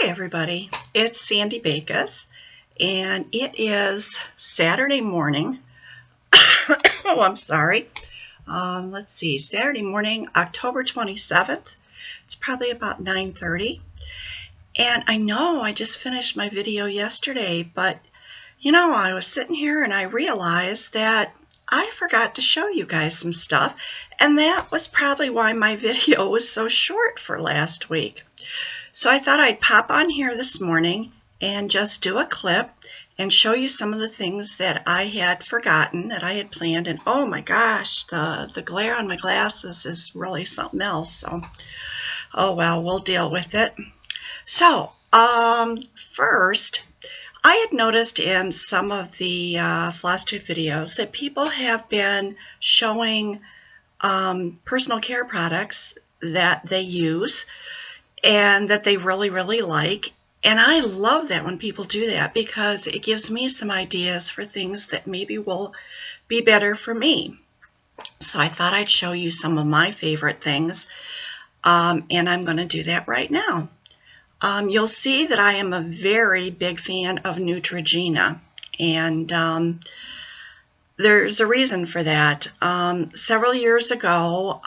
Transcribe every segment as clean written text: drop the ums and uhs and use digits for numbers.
Hi everybody, it's Sandy Bakos, and it is Saturday morning. Oh, I'm sorry. Let's see, Saturday morning, October 27th. It's probably about 9:30. And I know I just finished my video yesterday, but I was sitting here and I realized that I forgot to show you guys some stuff, and that was probably why my video was so short for last week. So I thought I'd pop on here this morning and just do a clip and show you some of the things that I had forgotten, that I had planned. And oh my gosh, the glare on my glasses is really something else. So, oh well, we'll deal with it. So, first, I had noticed in some of the Flosstube videos that people have been showing personal care products that they use and that they really, really like. And I love that when people do that, because it gives me some ideas for things that maybe will be better for me. So I thought I'd show you some of my favorite things, and I'm going to do that right now. You'll see that I am a very big fan of Neutrogena, and there's a reason for that. Several years ago,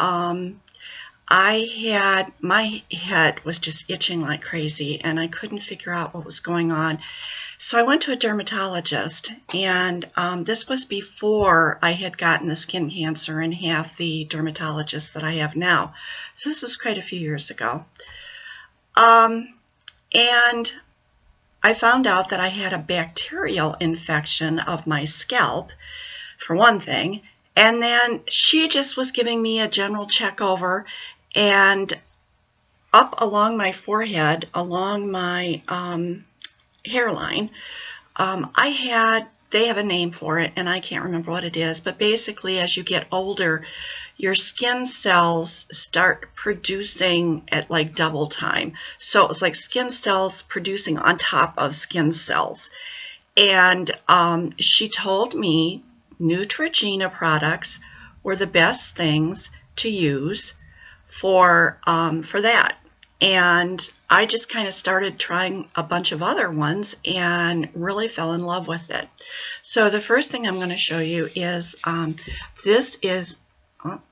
my head was just itching like crazy and I couldn't figure out what was going on. So I went to a dermatologist, and this was before I had gotten the skin cancer and have the dermatologist that I have now. So this was quite a few years ago. And I found out that I had a bacterial infection of my scalp, for one thing. And then she just was giving me a general check over, and up along my forehead, along my hairline, they have a name for it, and I can't remember what it is, but basically as you get older, your skin cells start producing at like double time. So it's like skin cells producing on top of skin cells. And she told me Neutrogena products were the best things to use for that. And I just kind of started trying a bunch of other ones and really fell in love with it. So the first thing I'm going to show you is this is,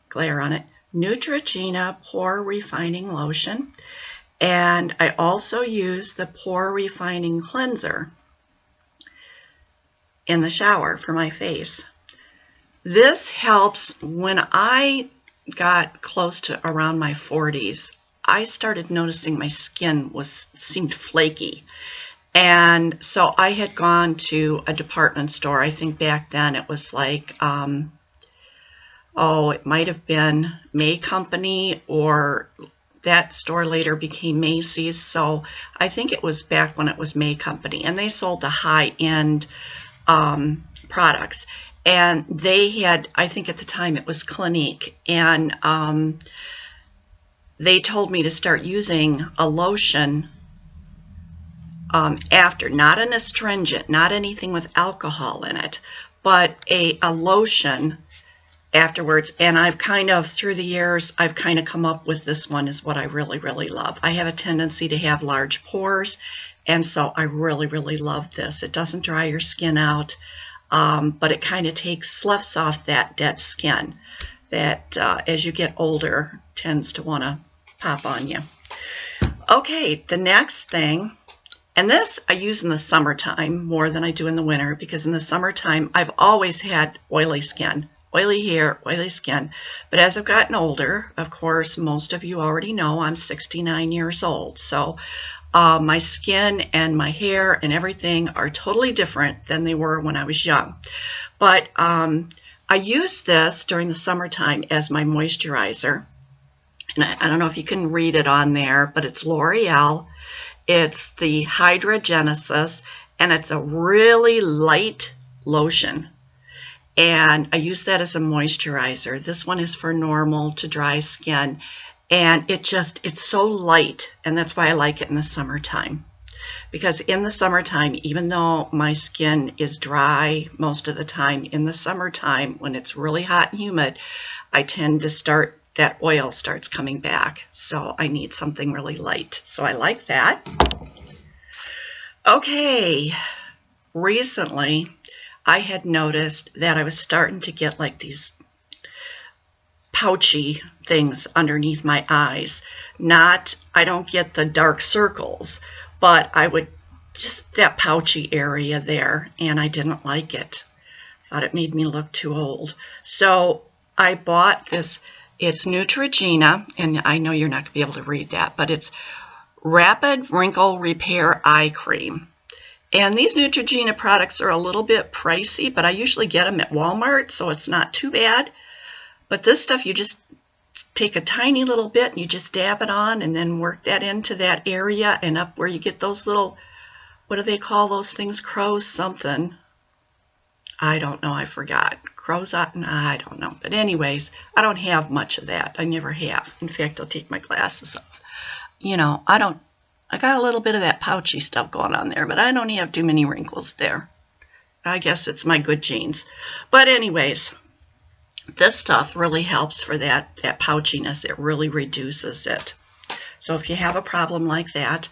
glare on it, Neutrogena Pore Refining Lotion. And I also use the Pore Refining Cleanser in the shower for my face. This helps. When I got close to around my 40s, I started noticing my skin seemed flaky. And so I had gone to a department store. I think back then it was like, it might have been May Company, or that store later became Macy's. So I think it was back when it was May Company, and they sold the high-end products. And they had, I think at the time it was Clinique, and they told me to start using a lotion after, not an astringent, not anything with alcohol in it, but a lotion afterwards. And I've kind of, through the years, I've kind of come up with this one is what I really, really love. I have a tendency to have large pores, and so I really, really love this. It doesn't dry your skin out. But it kind of sloughs off that dead skin that as you get older tends to want to pop on you. Okay, the next thing, and this I use in the summertime more than I do in the winter, because in the summertime I've always had oily skin, oily hair, oily skin. But as I've gotten older, of course, most of you already know I'm 69 years old. So my skin and my hair and everything are totally different than they were when I was young. But I use this during the summertime as my moisturizer. And I don't know if you can read it on there, but it's L'Oreal. It's the Hydrogenesis, and it's a really light lotion. And I use that as a moisturizer. This one is for normal to dry skin. And it's so light, and that's why I like it in the summertime. Because in the summertime, even though my skin is dry most of the time, in the summertime, when it's really hot and humid, I tend to that oil starts coming back. So I need something really light. So I like that. Okay, recently I had noticed that I was starting to get like these pouchy things underneath my eyes. I don't get the dark circles, but I would just that pouchy area there, and I didn't like it. Thought it made me look too old. So I bought this. It's Neutrogena, and I know you're not going to be able to read that, but it's Rapid Wrinkle Repair Eye Cream. And these Neutrogena products are a little bit pricey, but I usually get them at Walmart, so it's not too bad. But this stuff, you just take a tiny little bit and you just dab it on and then work that into that area and up where you get those little, what do they call those things? Crows something. I don't know, I forgot. Crows, I don't know. But anyways, I don't have much of that. I never have. In fact, I'll take my glasses off. You know, I got a little bit of that pouchy stuff going on there, but I don't have too many wrinkles there. I guess it's my good genes. But anyways, this stuff really helps for that pouchiness. It really reduces it. So if you have a problem like that,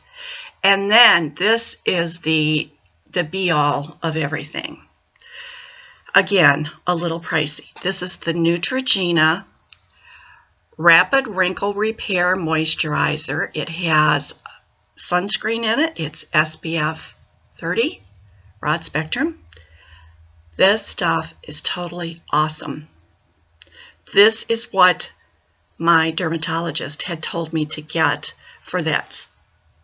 and then this is the be-all of everything. Again, a little pricey. This is the Neutrogena Rapid Wrinkle Repair Moisturizer. It has sunscreen in it. It's SPF 30, broad spectrum. This stuff is totally awesome. This is what my dermatologist had told me to get for that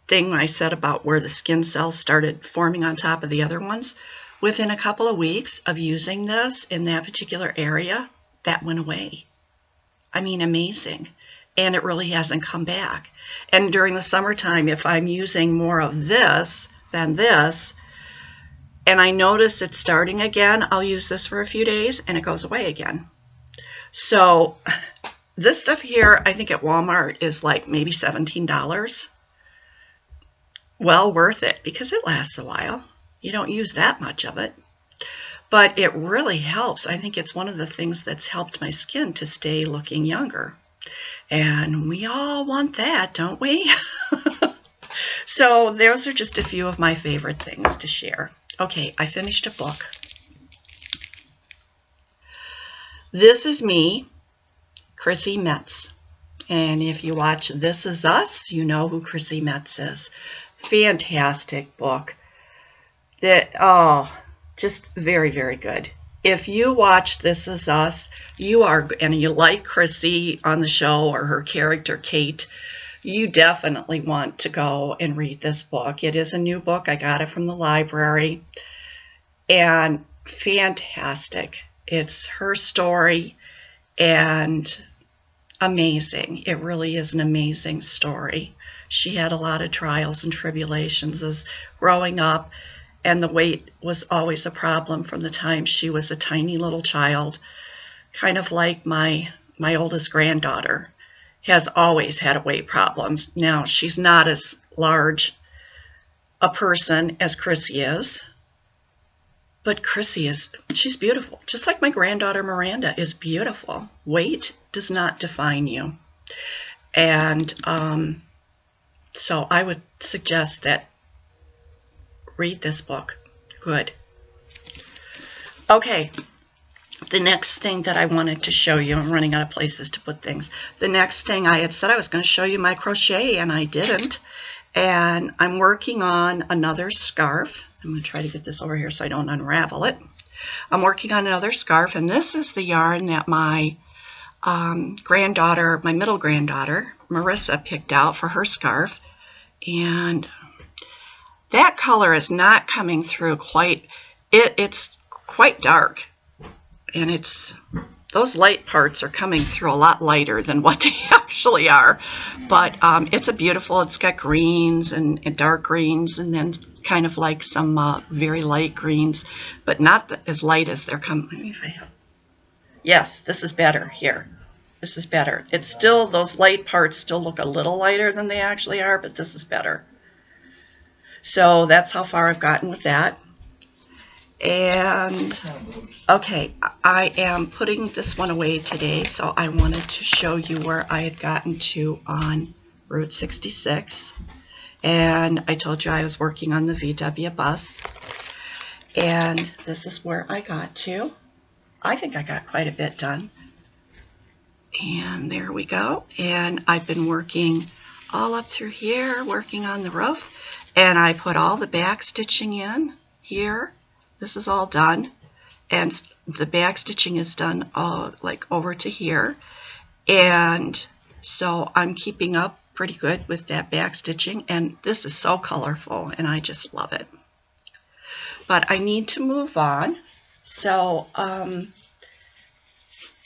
thing I said about where the skin cells started forming on top of the other ones. Within a couple of weeks of using this in that particular area, that went away. I mean, amazing. And it really hasn't come back. And during the summertime, if I'm using more of this than this, and I notice it's starting again, I'll use this for a few days and it goes away again. So this stuff here, I think at Walmart is like maybe $17. Well worth it because it lasts a while. You don't use that much of it. But it really helps. I think it's one of the things that's helped my skin to stay looking younger. And we all want that, don't we? So those are just a few of my favorite things to share. Okay, I finished a book. This is me, Chrissy Metz. And if you watch This Is Us, you know who Chrissy Metz is. Fantastic book. Just very, very good. If you watch This Is Us, and you like Chrissy on the show or her character Kate, you definitely want to go and read this book. It is a new book. I got it from the library. And fantastic. It's her story and amazing. It really is an amazing story. She had a lot of trials and tribulations as growing up, and the weight was always a problem from the time she was a tiny little child, kind of like my oldest granddaughter has always had a weight problem. Now, she's not as large a person as Chrissy is, but she's beautiful. Just like my granddaughter Miranda is beautiful. Weight does not define you. And so I would suggest that read this book. Good. Okay, the next thing that I wanted to show you, I'm running out of places to put things. The next thing I had said I was going to show you my crochet, and I didn't. And I'm working on another scarf. I'm going to try to get this over here so I don't unravel it. I'm working on another scarf, and this is the yarn that my my middle granddaughter, Marissa, picked out for her scarf. And that color is not coming through quite. It's quite dark, and those light parts are coming through a lot lighter than what they actually are. But it's it's got greens and dark greens, and then kind of like some very light greens, but not as light as they're coming. Let me see if I have. Yes, this is better here. This is better. It's still, those light parts still look a little lighter than they actually are, but this is better. So that's how far I've gotten with that. And okay, I am putting this one away today, so I wanted to show you where I had gotten to on Route 66. and I told you I was working on the VW bus, and this is where I got to. I think I got quite a bit done. And there we go. And I've been working all up through here, working on the roof. And I put all the back stitching in here. This is all done. And the back stitching is done like over to here. And so I'm keeping up pretty good with that back stitching. And this is so colorful, and I just love it. But I need to move on. So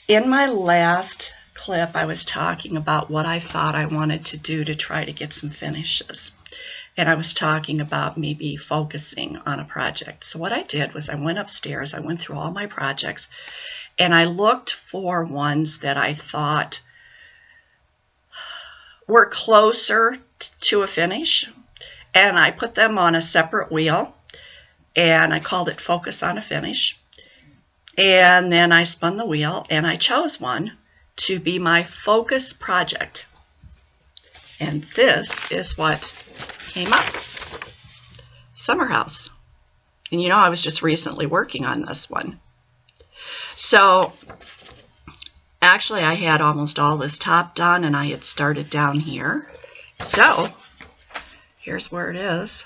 in my last clip, I was talking about what I thought I wanted to do to try to get some finishes. And I was talking about maybe focusing on a project. So what I did was I went upstairs, I went through all my projects, and I looked for ones that I thought were closer to a finish. And I put them on a separate wheel, and I called it Focus on a Finish. And then I spun the wheel, and I chose one to be my focus project. And this is what came up. Summer house. And you know, I was just recently working on this one. So actually I had almost all this top done, and I had started down here. So here's where it is.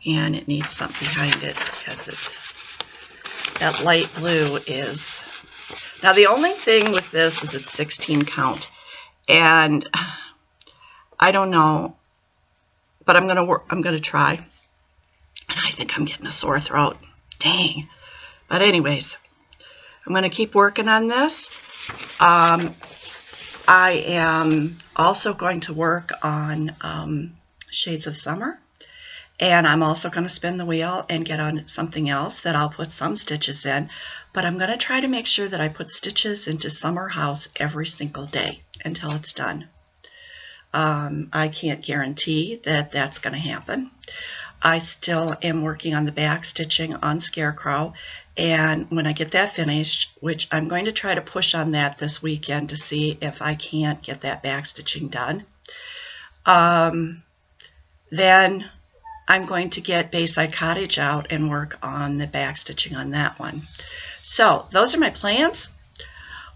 And it needs something behind it because it's that light blue is. Now the only thing with this is it's 16 count, and I don't know, but I'm gonna try. And I think I'm getting a sore throat. Dang. But anyways, I'm gonna keep working on this. I am also going to work on Shades of Summer. And I'm also going to spin the wheel and get on something else that I'll put some stitches in. But I'm going to try to make sure that I put stitches into Summer House every single day until it's done. I can't guarantee that that's going to happen. I still am working on the back stitching on Scarecrow. And when I get that finished, which I'm going to try to push on that this weekend to see if I can't get that back stitching done, then I'm going to get Bayside Cottage out and work on the back stitching on that one. So those are my plans.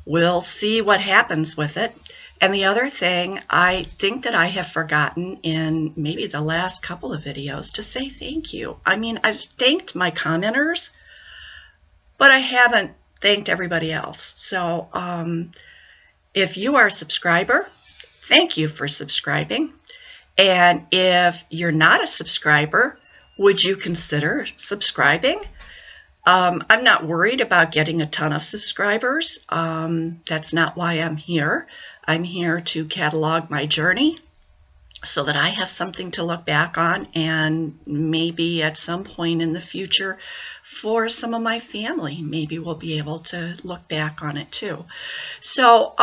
We'll see what happens with it. And the other thing, I think that I have forgotten in maybe the last couple of videos to say thank you. I mean, I've thanked my commenters, but I haven't thanked everybody else. So if you are a subscriber, thank you for subscribing. And if you're not a subscriber, would you consider subscribing? I'm not worried about getting a ton of subscribers. That's not why I'm here. I'm here to catalog my journey so that I have something to look back on, and maybe at some point in the future for some of my family, maybe we'll be able to look back on it too. So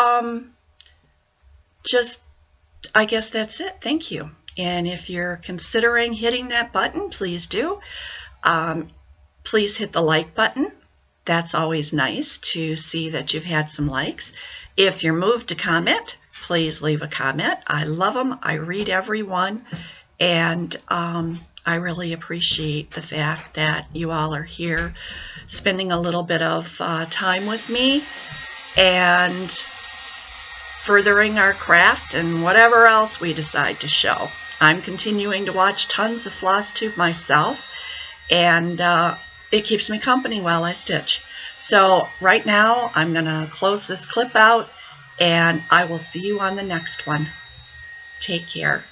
I guess that's it. Thank you. And if you're considering hitting that button, please do. Please hit the like button. That's always nice to see that you've had some likes. If you're moved to comment, please leave a comment. I love them. I read every one. And I really appreciate the fact that you all are here spending a little bit of time with me and furthering our craft and whatever else we decide to show. I'm continuing to watch tons of Flosstube myself, and it keeps me company while I stitch. So right now I'm going to close this clip out, and I will see you on the next one. Take care.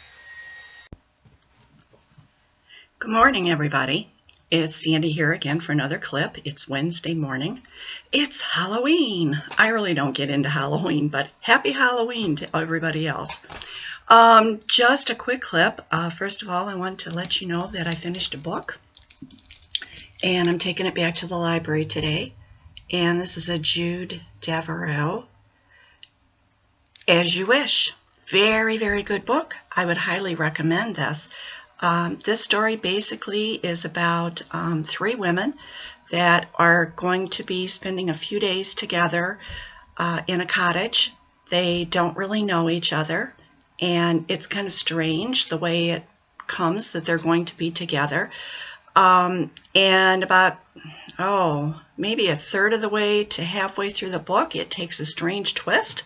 Good morning, everybody. It's Sandy here again for another clip. It's Wednesday morning. It's Halloween. I really don't get into Halloween, but happy Halloween to everybody else. Just a quick clip. First of all, I want to let you know that I finished a book, and I'm taking it back to the library today. And this is a Jude Devereux, As You Wish. Very, very good book. I would highly recommend this. This story basically is about 3 women that are going to be spending a few days together in a cottage. They don't really know each other, and it's kind of strange the way it comes that they're going to be together. And about, maybe a third of the way to halfway through the book, it takes a strange twist.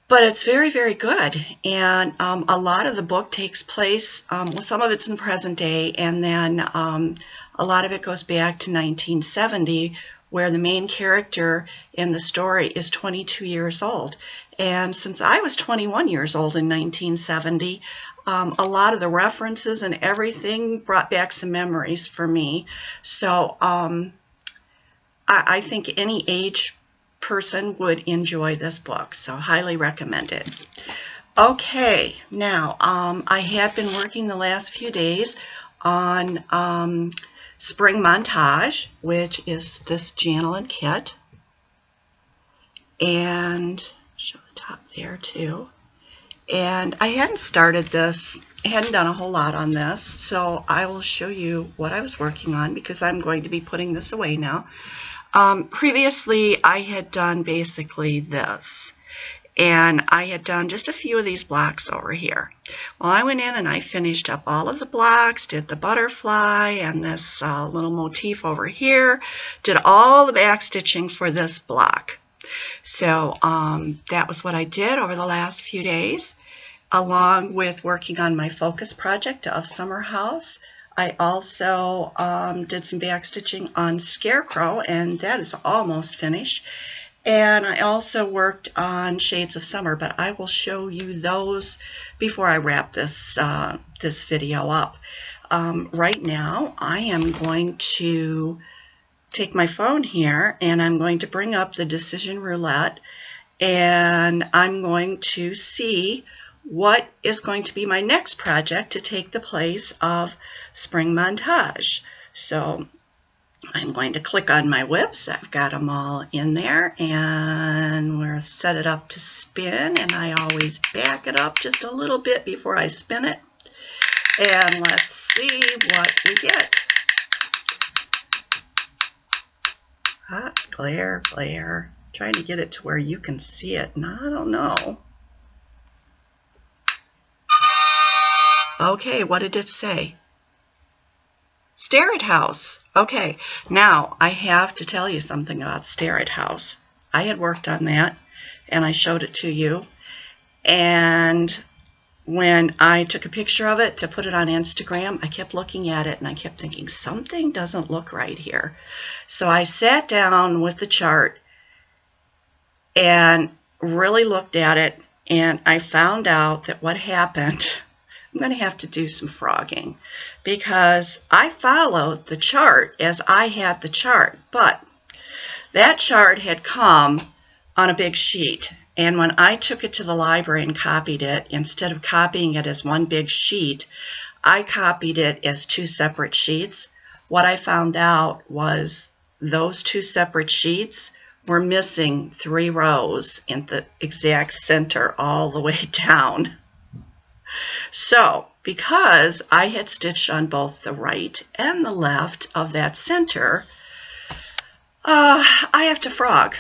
But it's very, very good. And a lot of the book takes place, well, some of it's in present day, and then a lot of it goes back to 1970, where the main character in the story is 22 years old. And since I was 21 years old in 1970, a lot of the references and everything brought back some memories for me. So I think any age person would enjoy this book, so highly recommend it. Okay, now I have been working the last few days on Spring Montage, which is this Janelin kit, and show the top there too. And I hadn't started this, I hadn't done a whole lot on this, so I will show you what I was working on because I'm going to be putting this away now. Previously, I had done basically this, and I had done just a few of these blocks over here. Well, I went in and I finished up all of the blocks, did the butterfly and this little motif over here, did all the back stitching for this block. So that was what I did over the last few days, along with working on my focus project of Summer House. I also did some back stitching on Scarecrow, and that is almost finished. And I also worked on Shades of Summer, but I will show you those before I wrap this, this video up. Right now, I am going to take my phone here and I'm going to bring up the decision roulette, and I'm going to see what is going to be my next project to take the place of Spring Montage. So I'm going to click on my whips. I've got them all in there, and we'll set it up to spin, and I always back it up just a little bit before I spin it. And let's see what we get. Glare, glare. Trying to get it to where you can see it, and I don't know. Okay, what did it say? Stare at House. Okay, now I have to tell you something about Stare at House. I had worked on that, and I showed it to you. And when I took a picture of it to put it on Instagram, I kept looking at it and I kept thinking, something doesn't look right here. So I sat down with the chart and really looked at it, and I found out that what happened, I'm going to have to do some frogging because I followed the chart as I had the chart, but that chart had come on a big sheet. And when I took it to the library and copied it, instead of copying it as one big sheet, I copied it as two separate sheets. What I found out was those two separate sheets were missing 3 rows in the exact center all the way down. So, because I had stitched on both the right and the left of that center, I have to frog.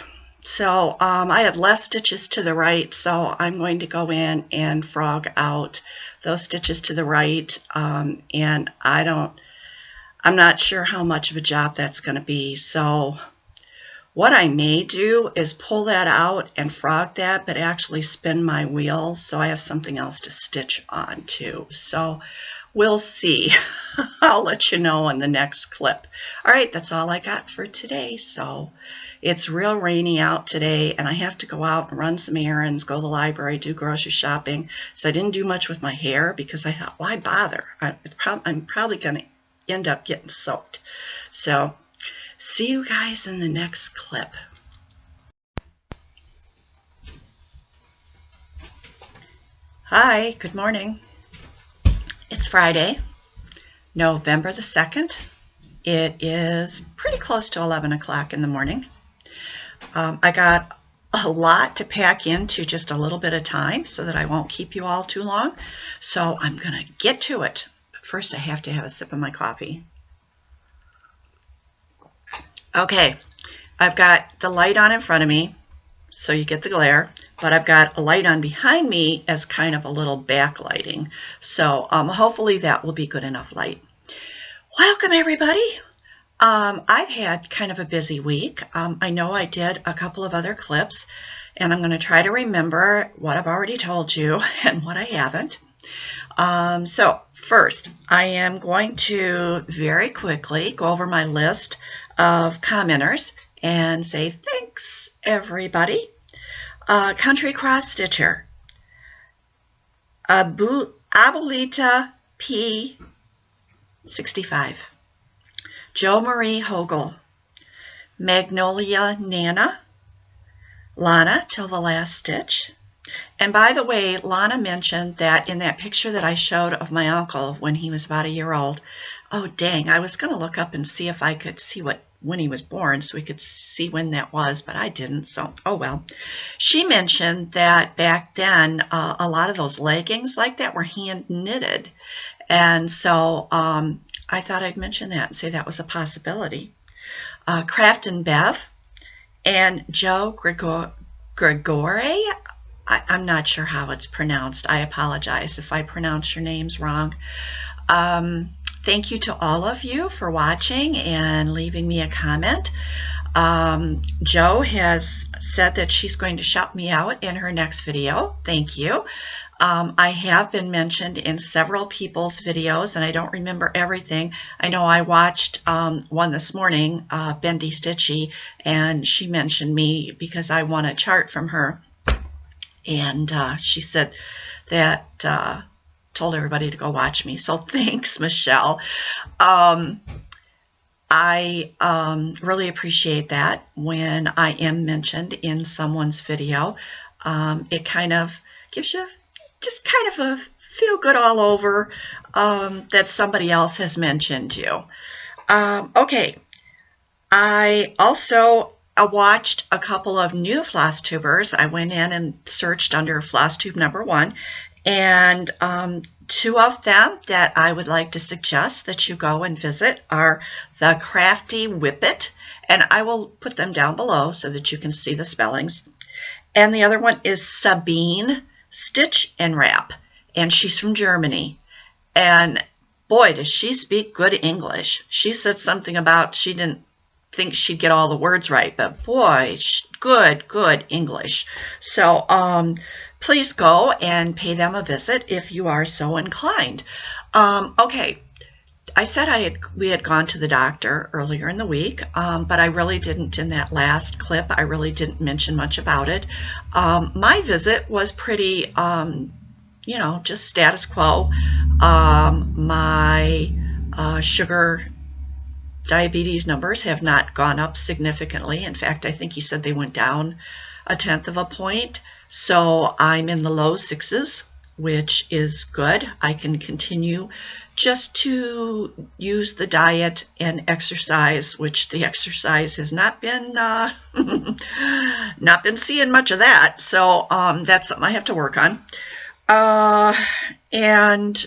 So I had less stitches to the right, so I'm going to go in and frog out those stitches to the right, and I'm not sure how much of a job that's going to be. So what I may do is pull that out and frog that, but actually spin my wheel so I have something else to stitch on too. So we'll see. I'll let you know in the next clip. All right, that's all I got for today. So it's real rainy out today, and I have to go out and run some errands, go to the library, do grocery shopping. So I didn't do much with my hair because I thought, why bother? I'm probably going to end up getting soaked. So see you guys in the next clip. Hi, good morning. It's Friday, November the 2nd. It is pretty close to 11 o'clock in the morning. I got a lot to pack into just a little bit of time so that I won't keep you all too long. So I'm going to get to it. But first I have to have a sip of my coffee. Okay, I've got the light on in front of me. so you get the glare, but I've got a light on behind me as kind of a little backlighting. So hopefully that will be good enough light. Welcome everybody. I've had kind of a busy week. I know I did a couple of other clips, and I'm going to try to remember what I've already told you and what I haven't. So first, I am going to very quickly go over my list of commenters and say thanks, everybody. Country Cross Stitcher, Abuelita P65, Jo Marie Hogel, Magnolia Nana, Lana Till the Last Stitch. And by the way, Lana mentioned that in that picture that I showed of my uncle when he was about a year old, oh dang, I was going to look up and see if I could see when he was born so we could see when that was, but I didn't, so oh well. She mentioned that back then a lot of those leggings like that were hand knitted, and so I thought I'd mention that and say that was a possibility. Craft and Bev and Joe Gregore, I'm not sure how it's pronounced. I apologize if I pronounce your names wrong. Thank you to all of you for watching and leaving me a comment. Jo has said that she's going to shout me out in her next video. Thank you. I have been mentioned in several people's videos, and I don't remember everything. I know I watched one this morning, Bendy Stitchy, and she mentioned me because I won a chart from her. And she said that told everybody to go watch me. So thanks, Michelle. I really appreciate that when I am mentioned in someone's video. It kind of gives you just kind of a feel good all over that somebody else has mentioned you. Okay, I also watched a couple of new Flosstubers. I went in and searched under Flosstube #1, and two of them that I would like to suggest that you go and visit are the Crafty Whippet, and I will put them down below so that you can see the spellings. And the other one is Sabine Stitch and Wrap, and she's from Germany. And boy, does she speak good English. She said something about she didn't think she'd get all the words right, but boy, good English. So please go and pay them a visit if you are so inclined. Okay, I said we had gone to the doctor earlier in the week, but I really didn't in that last clip. I really didn't mention much about it. My visit was pretty, you know, just status quo. My sugar diabetes numbers have not gone up significantly. In fact, I think he said they went down 1/10 of a point. So I'm in the low 6s, which is good. I can continue just to use the diet and exercise, which the exercise has not been not been seeing much of that. So that's something I have to work on. And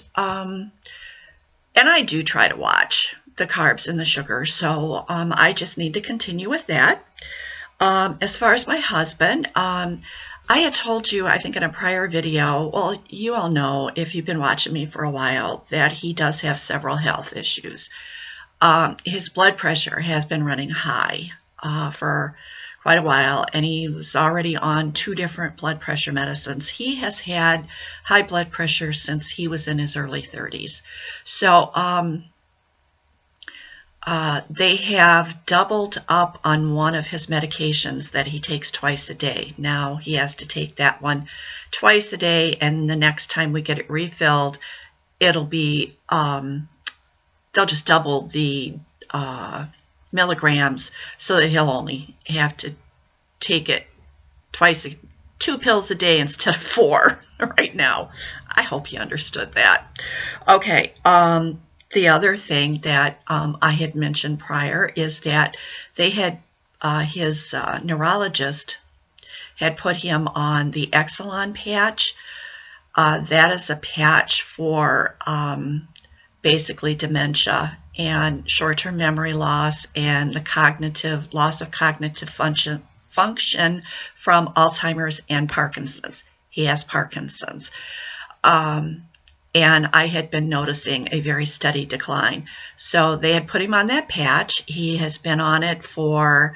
I do try to watch the carbs and the sugar, so I just need to continue with that. As far as my husband, I had told you, I think in a prior video, well, you all know if you've been watching me for a while, that he does have several health issues. His blood pressure has been running high for quite a while, and he was already on 2 different blood pressure medicines. He has had high blood pressure since he was in his early 30s. So they have doubled up on one of his medications that he takes twice a day. Now he has to take that one twice a day, and the next time we get it refilled, it'll be, they'll just double the milligrams so that he'll only have to take it twice, 2 pills a day instead of 4 right now. I hope you understood that. Okay. The other thing that I had mentioned prior is that they had, his neurologist had put him on the Exelon patch. That is a patch for basically dementia and short-term memory loss and the loss of cognitive function from Alzheimer's and Parkinson's. He has Parkinson's. And I had been noticing a very steady decline. So they had put him on that patch. He has been on it for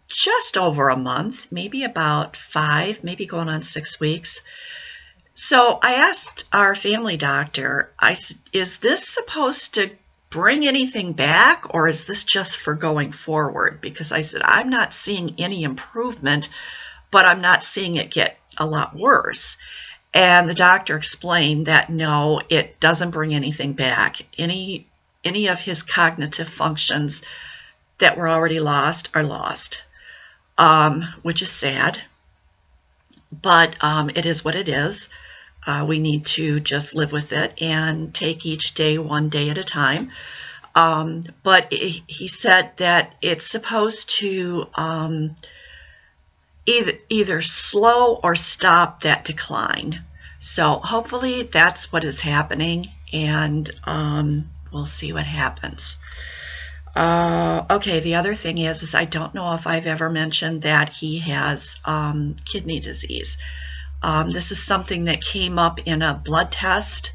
just over a month, maybe about 5, maybe going on 6 weeks. So I asked our family doctor, I said, is this supposed to bring anything back, or is this just for going forward? Because I said, I'm not seeing any improvement, but I'm not seeing it get a lot worse. And the doctor explained that no, it doesn't bring anything back. Any of his cognitive functions that were already lost are lost, which is sad. But it is what it is. We need to just live with it and take each day one day at a time. But he said that it's supposed to either slow or stop that decline. So hopefully that's what is happening, and we'll see what happens. Okay, the other thing is I don't know if I've ever mentioned that he has kidney disease. This is something that came up in a blood test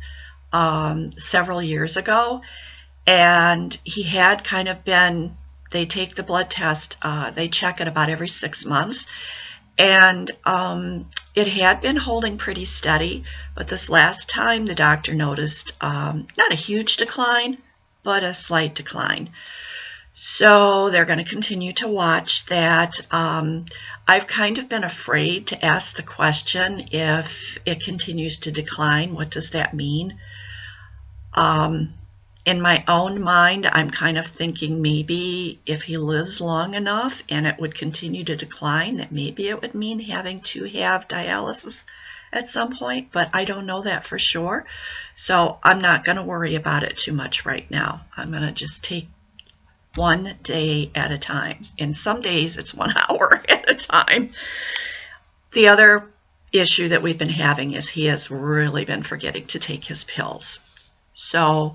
several years ago, and he had kind of been, they take the blood test, they check it about every 6 months, and it had been holding pretty steady, but this last time the doctor noticed not a huge decline, but a slight decline. So they're going to continue to watch that. I've kind of been afraid to ask the question, if it continues to decline, what does that mean? In my own mind, I'm kind of thinking maybe if he lives long enough and it would continue to decline, that maybe it would mean having to have dialysis at some point, but I don't know that for sure. So I'm not going to worry about it too much right now. I'm going to just take one day at a time. And some days it's 1 hour at a time. The other issue that we've been having is he has really been forgetting to take his pills. So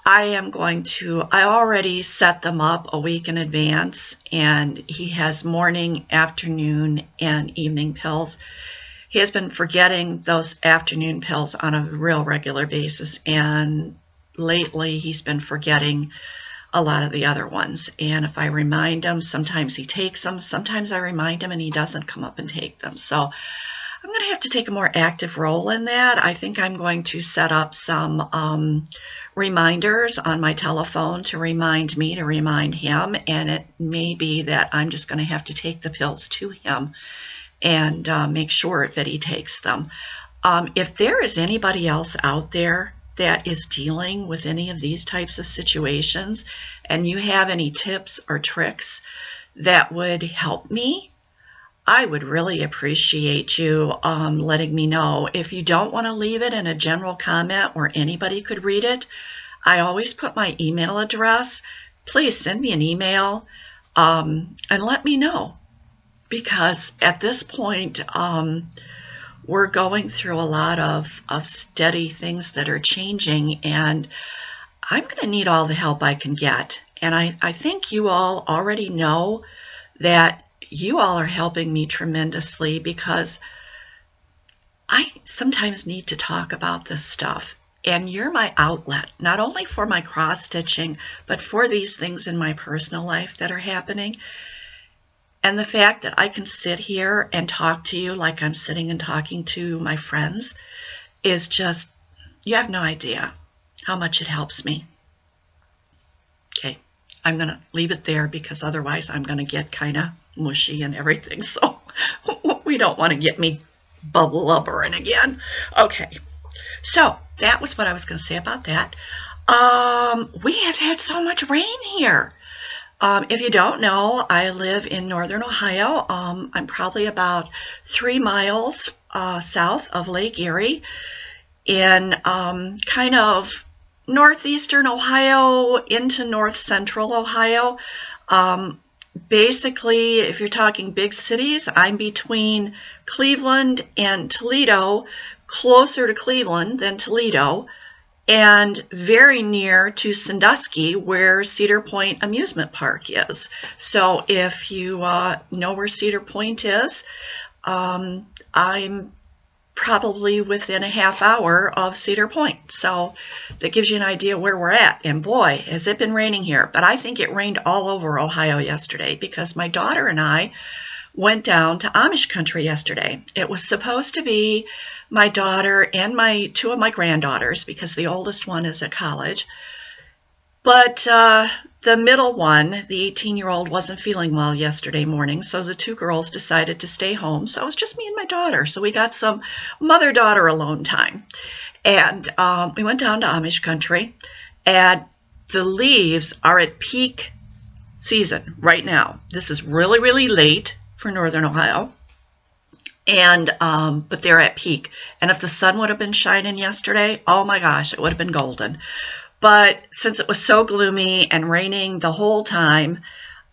I already set them up a week in advance, and he has morning, afternoon, and evening pills. He has been forgetting those afternoon pills on a real regular basis, and lately he's been forgetting a lot of the other ones. And if I remind him, sometimes he takes them, sometimes I remind him and he doesn't come up and take them. So I'm going to have to take a more active role in that. I think I'm going to set up some reminders on my telephone to remind me to remind him, and it may be that I'm just going to have to take the pills to him and make sure that he takes them. If there is anybody else out there that is dealing with any of these types of situations, and you have any tips or tricks that would help me, I would really appreciate you letting me know. If you don't want to leave it in a general comment where anybody could read it, I always put my email address. Please send me an email and let me know, because at this point we're going through a lot of steady things that are changing, and I'm going to need all the help I can get. And I think you all already know that you all are helping me tremendously, because I sometimes need to talk about this stuff. And you're my outlet, not only for my cross-stitching, but for these things in my personal life that are happening. And the fact that I can sit here and talk to you like I'm sitting and talking to my friends is just, you have no idea how much it helps me. Okay, I'm going to leave it there, because otherwise I'm going to get kind of mushy and everything. So we don't want to get me blubbering again. Okay, so that was what I was going to say about that. We have had so much rain here. If you don't know, I live in northern Ohio. I'm probably about 3 miles south of Lake Erie, in kind of northeastern Ohio into north central Ohio. Basically, if you're talking big cities, I'm between Cleveland and Toledo, closer to Cleveland than Toledo, and very near to Sandusky, where Cedar Point Amusement Park is. So if you know where Cedar Point is, I'm probably within a half hour of Cedar Point. So that gives you an idea where we're at. And boy, has it been raining here. But I think it rained all over Ohio yesterday because my daughter and I went down to Amish country yesterday. It was supposed to be my daughter and two of my granddaughters because the oldest one is at college. But the middle one, the 18-year-old, wasn't feeling well yesterday morning, so the two girls decided to stay home. So it was just me and my daughter. So we got some mother-daughter alone time. And we went down to Amish country, and the leaves are at peak season right now. This is really, really late for Northern Ohio. And but they're at peak. And if the sun would have been shining yesterday, oh my gosh, it would have been golden. But since it was so gloomy and raining the whole time,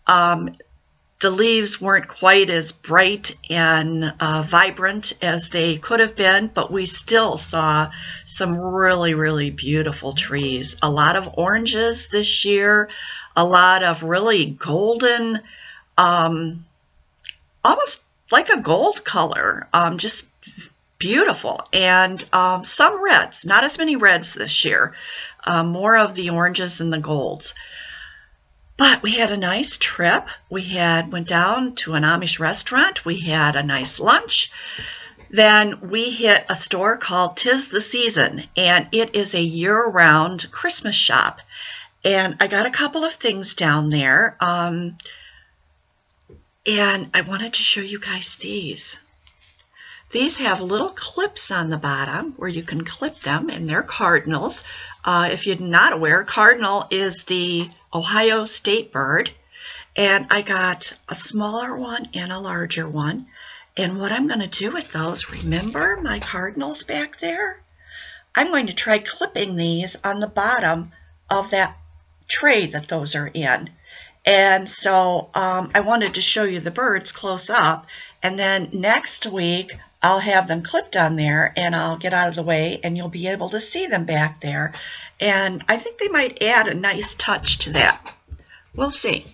the leaves weren't quite as bright and vibrant as they could have been, but we still saw some really, really beautiful trees. A lot of oranges this year, a lot of really golden, almost like a gold color, just beautiful. And some reds, not as many reds this year, more of the oranges and the golds. But we had a nice trip. We went down to an Amish restaurant. We had a nice lunch. Then we hit a store called 'Tis the Season, and it is a year-round Christmas shop. And I got a couple of things down there. And I wanted to show you guys these. These have little clips on the bottom where you can clip them, and they're cardinals. If you're not aware, cardinal is the Ohio state bird. And I got a smaller one and a larger one. And what I'm going to do with those, remember my cardinals back there? I'm going to try clipping these on the bottom of that tray that those are in. And so I wanted to show you the birds close up, and then next week I'll have them clipped on there and I'll get out of the way and you'll be able to see them back there. And I think they might add a nice touch to that. We'll see.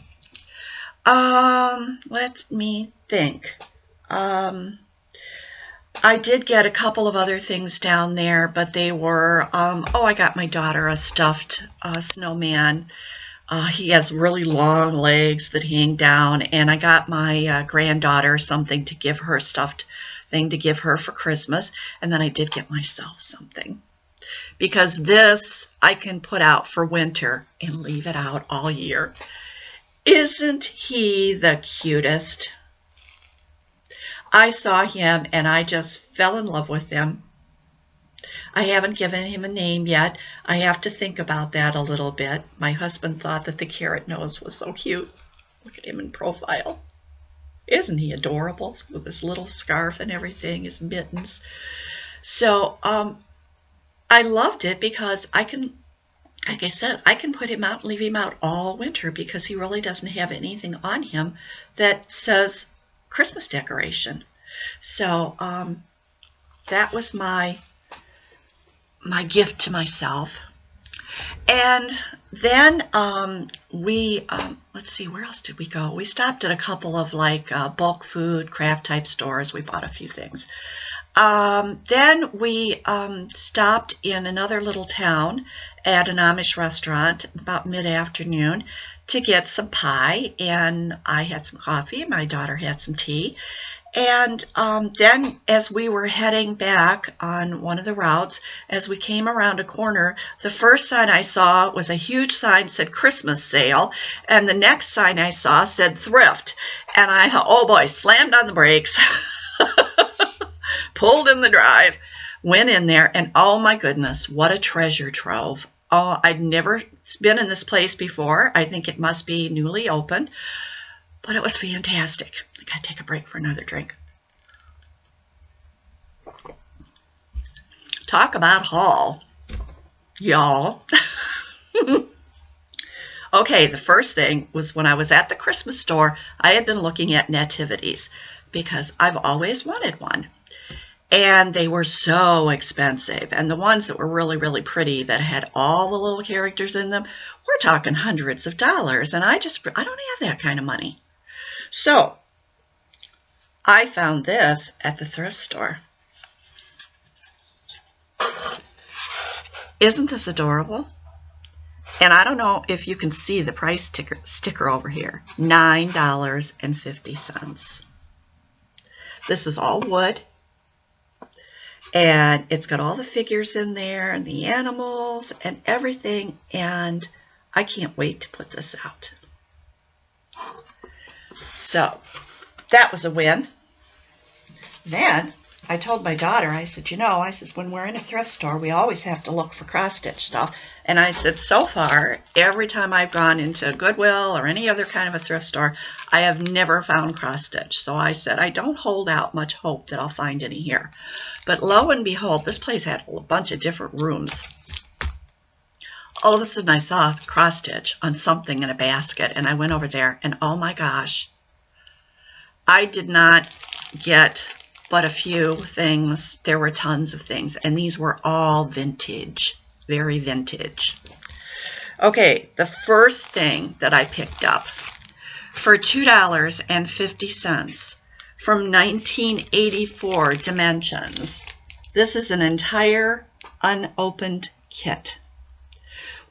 Let me think. I did get a couple of other things down there, but they were, I got my daughter a stuffed snowman. He has really long legs that hang down, and I got my granddaughter something to give her, stuffed thing to give her for Christmas, and then I did get myself something. Because this I can put out for winter and leave it out all year. Isn't he the cutest? I saw him and I just fell in love with him. I haven't given him a name yet. I have to think about that a little bit. My husband thought that the carrot nose was so cute. Look at him in profile. Isn't he adorable with his little scarf and everything, his mittens? So I loved it because I can, like I said, I can put him out and leave him out all winter because he really doesn't have anything on him that says Christmas decoration. So that was my gift to myself. And then let's see, where else did we go? We stopped at a couple of like bulk food, craft type stores. We bought a few things. Then we stopped in another little town at an Amish restaurant about mid-afternoon to get some pie, and I had some coffee, and my daughter had some tea. And then as we were heading back on one of the routes, as we came around a corner, the first sign I saw was a huge sign that said Christmas sale, and the next sign I saw said thrift. And I, oh boy, slammed on the brakes, pulled in the drive, went in there, and oh my goodness, what a treasure trove. Oh, I'd never been in this place before. I think it must be newly opened, but it was fantastic. I gotta take a break for another drink. Talk about haul, y'all. Okay, the first thing was when I was at the Christmas store, I had been looking at nativities because I've always wanted one. And they were so expensive. And the ones that were really, really pretty that had all the little characters in them, we're talking hundreds of dollars. And I don't have that kind of money. So I found this at the thrift store. Isn't this adorable? And I don't know if you can see the price sticker over here, $9.50. This is all wood, and it's got all the figures in there and the animals and everything, and I can't wait to put this out. So that was a win. Then I told my daughter, I said, when we're in a thrift store, we always have to look for cross-stitch stuff. And I said, so far, every time I've gone into Goodwill or any other kind of a thrift store, I have never found cross-stitch. So I said, I don't hold out much hope that I'll find any here. But lo and behold, this place had a bunch of different rooms. All of a sudden, I saw cross-stitch on something in a basket, and I went over there, and oh my gosh, I did not get but a few things. There were tons of things, and these were all vintage, very vintage. Okay, the first thing that I picked up for $2.50 from 1984 Dimensions. This is an entire unopened kit.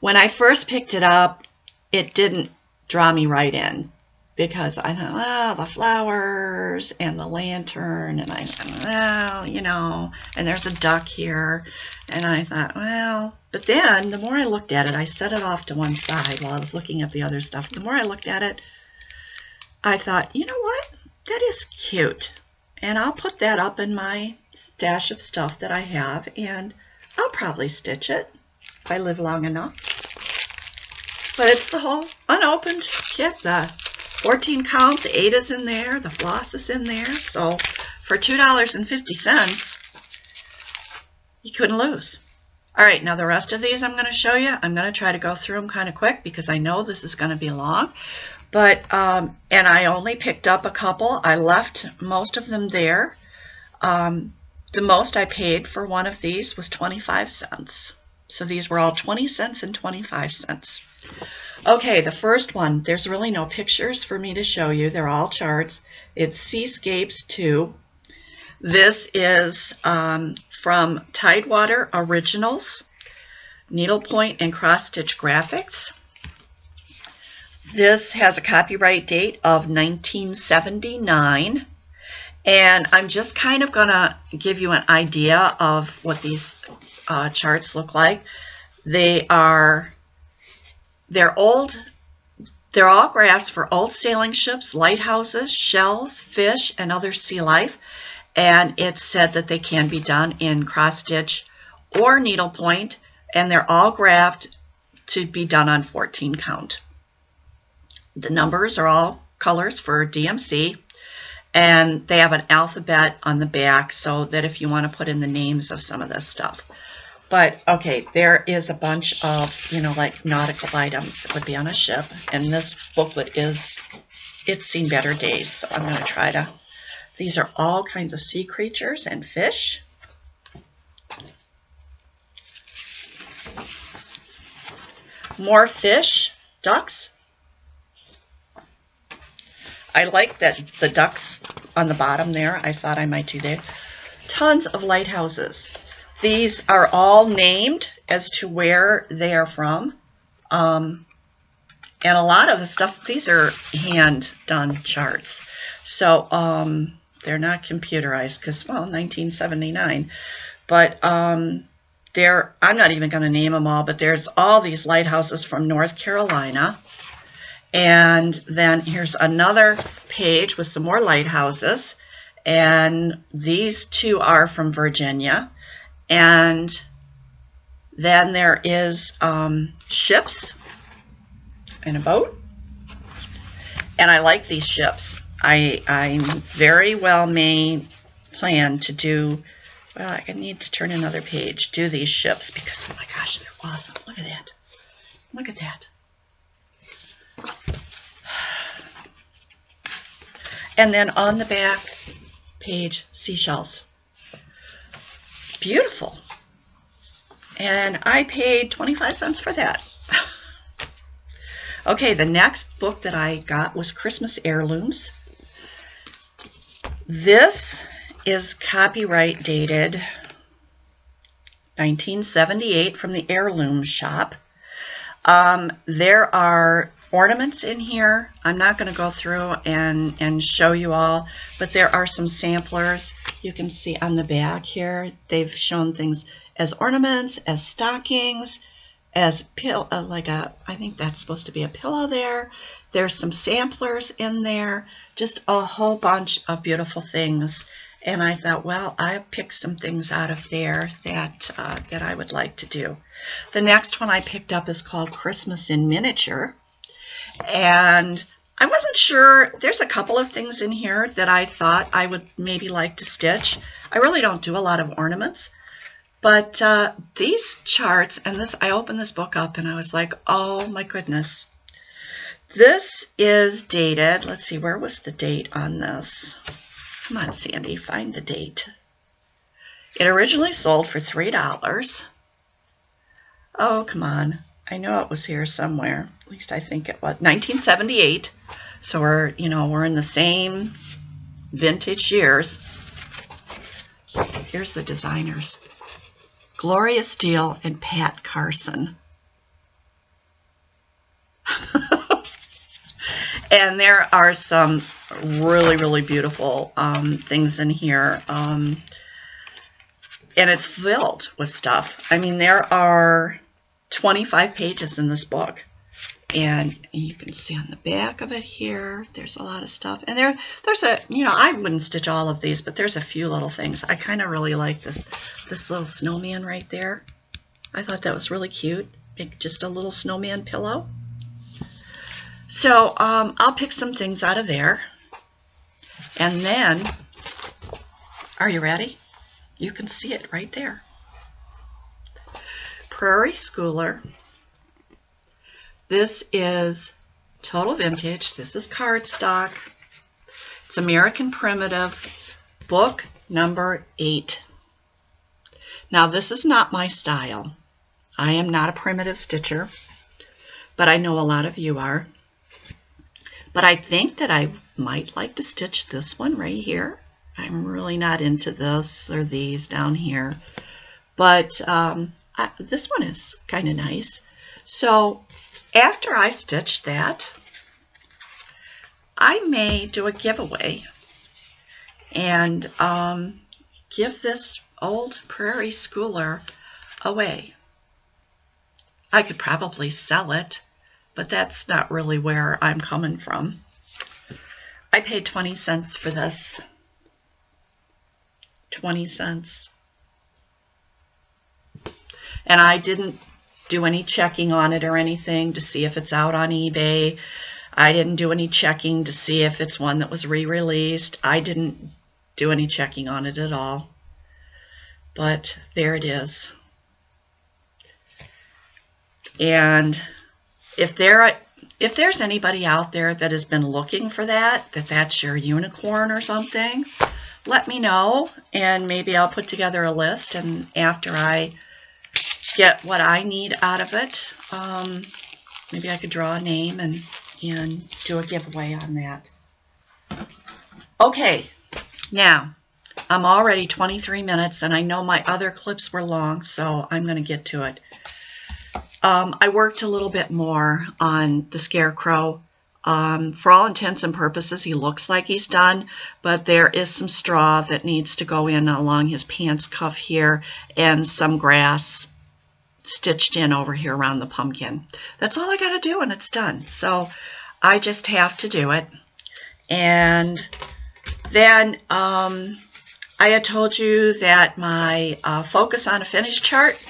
When I first picked it up, it didn't draw me right in, because I thought, well, the flowers and the lantern, and I thought, well, and there's a duck here, and I thought, well, but then the more I looked at it, I set it off to one side while I was looking at the other stuff. The more I looked at it, I thought, you know what, that is cute, and I'll put that up in my stash of stuff that I have, and I'll probably stitch it if I live long enough. But it's the whole unopened kit, the 14 count, the 8 is in there, the floss is in there. So for $2.50, you couldn't lose. All right, now the rest of these I'm going to show you. I'm going to try to go through them kind of quick because I know this is going to be long. But, and I only picked up a couple. I left most of them there. The most I paid for one of these was 25 cents. So these were all 20 cents and 25 cents. Okay, the first one, there's really no pictures for me to show you. They're all charts. It's Seascapes 2. This is from Tidewater Originals, Needlepoint and Cross Stitch Graphics. This has a copyright date of 1979. And I'm just kind of going to give you an idea of what these charts look like. They're old. They're all graphs for old sailing ships, lighthouses, shells, fish, and other sea life. And it's said that they can be done in cross stitch or needlepoint, and they're all graphed to be done on 14 count. The numbers are all colors for DMC, and they have an alphabet on the back so that if you want to put in the names of some of this stuff. But, okay, there is a bunch of, like nautical items that would be on a ship. And this booklet it's seen better days. So I'm going to try to, these are all kinds of sea creatures and fish. More fish, ducks. I like that the ducks on the bottom there. I thought I might do that. Tons of lighthouses. These are all named as to where they are from. And a lot of the stuff, these are hand-done charts. So they're not computerized because, well, 1979. But I'm not even going to name them all, but there's all these lighthouses from North Carolina. And then here's another page with some more lighthouses. And these two are from Virginia. And then there is ships and a boat. And I like these ships. I very well may plan to do, well, I need to turn another page, do these ships because, oh my gosh, they're awesome. Look at that. Look at that. And then on the back page, seashells. beautiful. And I paid 25 cents for that. Okay, the next book that I got was Christmas Heirlooms. This is copyright dated 1978 from the Heirloom Shop. There are ornaments in here. I'm not going to go through and show you all, but there are some samplers. You can see on the back here, they've shown things as ornaments, as stockings, as I think that's supposed to be a pillow there. There's some samplers in there, just a whole bunch of beautiful things. And I thought, well, I picked some things out of there that I would like to do. The next one I picked up is called Christmas in Miniature. And I wasn't sure. There's a couple of things in here that I thought I would maybe like to stitch. I really don't do a lot of ornaments. But these charts, and this, I opened this book up and I was like, oh my goodness. This is dated, let's see, where was the date on this? Come on, Sandy, find the date. It originally sold for $3. Oh, come on. I know it was here somewhere. At least I think it was 1978. So we're in the same vintage years. Here's the designers. Gloria Steele and Pat Carson. And there are some really, really beautiful things in here. And it's filled with stuff. I mean, there are 25 pages in this book. And you can see on the back of it here, there's a lot of stuff. And there's a, I wouldn't stitch all of these, but there's a few little things. I kind of really like this little snowman right there. I thought that was really cute. Just a little snowman pillow. So I'll pick some things out of there. And then, are you ready? You can see it right there. Prairie Schooler. This is total vintage. This is cardstock. It's American Primitive, book number 8. Now, this is not my style. I am not a primitive stitcher, but I know a lot of you are. But I think that I might like to stitch this one right here. I'm really not into this or these down here. But this one is kind of nice. So after I stitch that, I may do a giveaway and give this old Prairie Schooler away. I could probably sell it, but that's not really where I'm coming from. I paid 20 cents for this. 20 cents. And I didn't do any checking on it or anything to see if it's out on eBay. I didn't do any checking to see if it's one that was re-released. I didn't do any checking on it at all. But there it is. And if there's anybody out there that has been looking for that's your unicorn or something, let me know, and maybe I'll put together a list, and after I get what I need out of it, maybe I could draw a name and do a giveaway on that. Okay, now I'm already 23 minutes, and I know my other clips were long, so I'm going to get to it. I worked a little bit more on the Scarecrow. For all intents and purposes, he looks like he's done, but there is some straw that needs to go in along his pants cuff here, and some grass stitched in over here around the pumpkin. That's all I got to do, and it's done. So I just have to do it. And then I had told you that my Focus on a Finish chart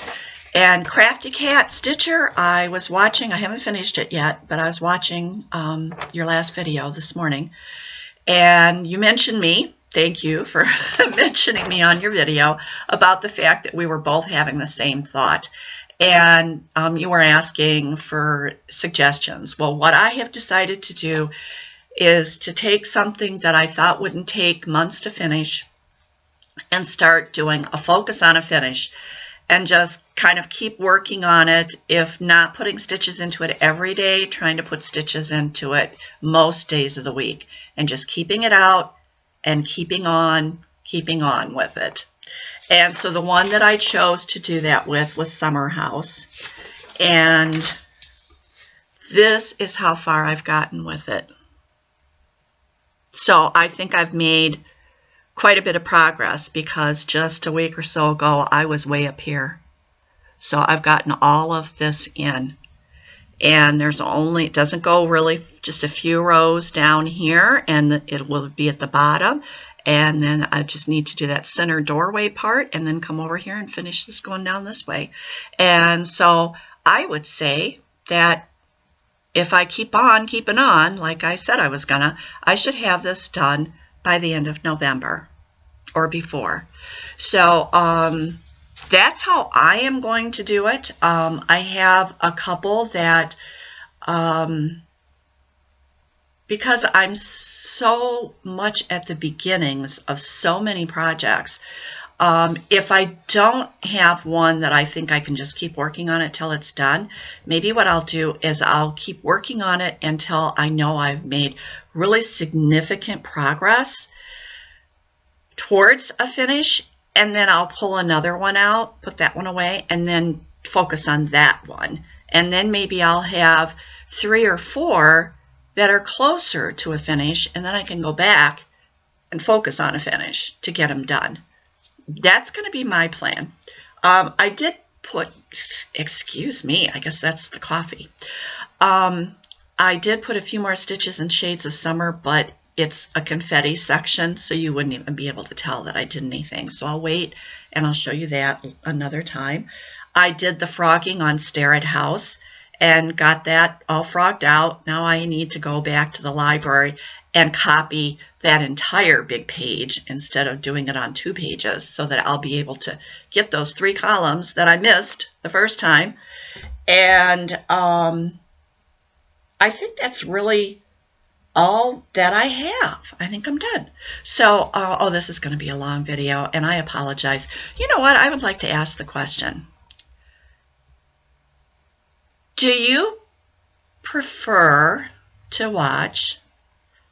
and Crafty Cat Stitcher, I was watching. I haven't finished it yet, but I was watching your last video this morning. And you mentioned me. Thank you for mentioning me on your video about the fact that we were both having the same thought. And you were asking for suggestions. Well, what I have decided to do is to take something that I thought wouldn't take months to finish and start doing a focus on a finish and just kind of keep working on it. If not putting stitches into it every day, trying to put stitches into it most days of the week and just keeping it out and keeping on with it. And so the one that I chose to do that with was Summer House. And this is how far I've gotten with it. So I think I've made quite a bit of progress, because just a week or so ago I was way up here. So I've gotten all of this in. And there's only, it doesn't go really, just a few rows down here, and it will be at the bottom. And then I just need to do that center doorway part and then come over here and finish this going down this way. And so I would say that if I keep on keeping on, like I said I was gonna, I should have this done by the end of November or before. So that's how I am going to do it. I have a couple that, because I'm so much at the beginnings of so many projects, if I don't have one that I think I can just keep working on it till it's done, maybe what I'll do is I'll keep working on it until I know I've made really significant progress towards a finish, and then I'll pull another one out, put that one away, and then focus on that one. And then maybe I'll have 3 or 4 that are closer to a finish, and then I can go back and focus on a finish to get them done. That's going to be my plan. I did put, excuse me, I guess that's the coffee. I did put a few more stitches in Shades of Summer, but it's a confetti section, so you wouldn't even be able to tell that I did anything. So I'll wait and I'll show you that another time. I did the frogging on Stare at House and got that all frogged out. Now I need to go back to the library and copy that entire big page instead of doing it on 2 pages, so that I'll be able to get those 3 columns that I missed the first time. And I think that's really all that I have. I think I'm done. So, oh, this is going to be a long video, and I apologize. You know what? I would like to ask the question. Do you prefer to watch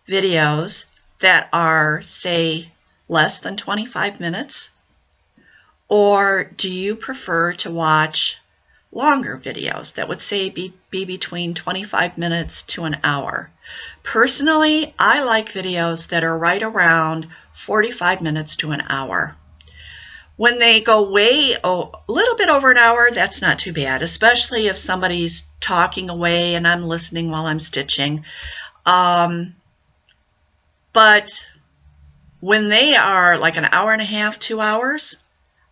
videos that are, say, less than 25 minutes? Or do you prefer to watch longer videos that would, say, be between 25 minutes to an hour? Personally, I like videos that are right around 45 minutes to an hour. When they go a little bit over an hour, that's not too bad, especially if somebody's talking away and I'm listening while I'm stitching. But when they are like an hour and a half, 2 hours,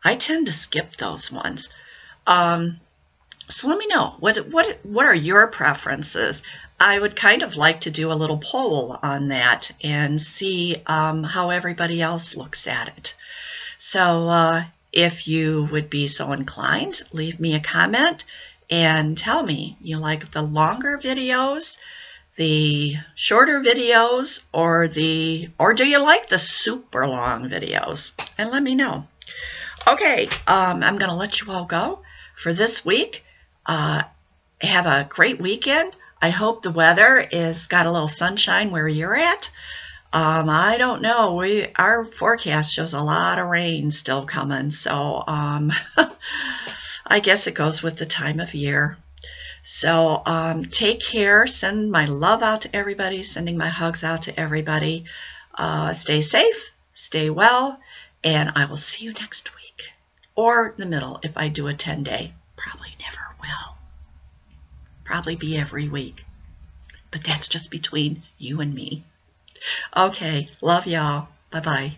I tend to skip those ones. So let me know, what are your preferences? I would kind of like to do a little poll on that and see how everybody else looks at it. So if you would be so inclined, leave me a comment and tell me, you like the longer videos, the shorter videos, or do you like the super long videos? And let me know. Okay, I'm going to let you all go for this week. Have a great weekend. I hope the weather is got a little sunshine where you're at. I don't know. Our forecast shows a lot of rain still coming, so I guess it goes with the time of year. So take care. Send my love out to everybody. Sending my hugs out to everybody. Stay safe. Stay well. And I will see you next week. Or the middle if I do a 10-day. Probably never will. Probably be every week. But that's just between you and me. Okay. Love y'all. Bye-bye.